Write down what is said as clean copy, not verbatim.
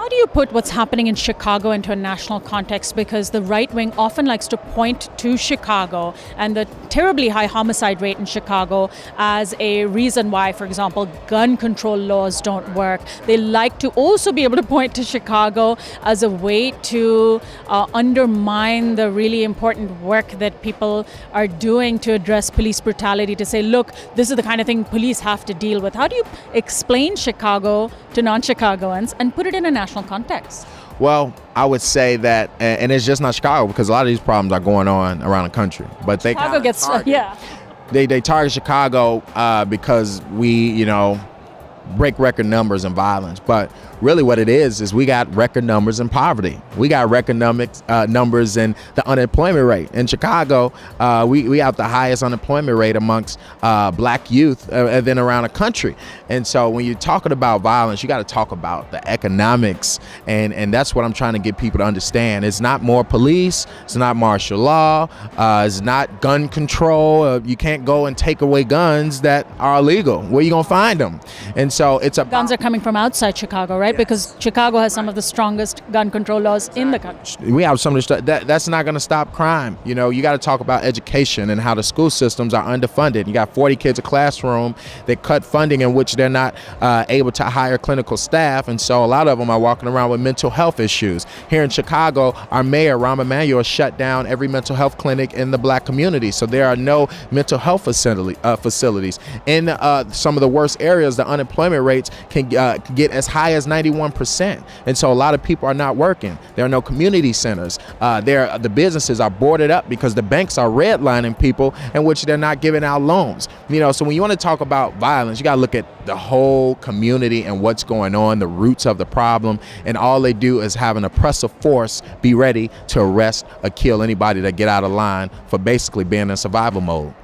How do you put what's happening in Chicago into a national context? Because the right wing often likes to point to Chicago and the terribly high homicide rate in Chicago as a reason why, for example, gun control laws don't work. They like to also be able to point to Chicago as a way to undermine the really important work that people are doing to address police brutality, to say, look, this is the kind of thing police have to deal with. How do you explain Chicago to non-Chicagoans and put it in a national context? Well, I would say that, and it's just not Chicago, because a lot of these problems are going on around the country. But they Chicago gets, yeah. They target Chicago because we, break record numbers in violence. But really what it is we got record numbers in poverty. We got record numbers in the unemployment rate. In Chicago, we have the highest unemployment rate amongst black youth than around the country. And so when you're talking about violence, you got to talk about the economics. And that's what I'm trying to get people to understand. It's not more police. It's not martial law. It's not gun control. You can't go and take away guns that are illegal. Where you going to find them? And so it's a guns are coming from outside Chicago, right? Yes. Because Chicago has some of the strongest gun control laws in the country. We have some of the that's not going to stop crime. You got to talk about education and how the school systems are underfunded. You got 40 kids a classroom. They cut funding in which they're not able to hire clinical staff, and so a lot of them are walking around with mental health issues. Here in Chicago, our mayor, Rahm Emanuel, shut down every mental health clinic in the black community, so there are no mental health facilities. In some of the worst areas, the unemployment rates can get as high as 91%. And so a lot of people are not working. There are no community centers. The businesses are boarded up because the banks are redlining people in which they're not giving out loans. So when you want to talk about violence, you got to look at the whole community and what's going on, the roots of the problem. And all they do is have an oppressive force be ready to arrest or kill anybody that get out of line for basically being in survival mode.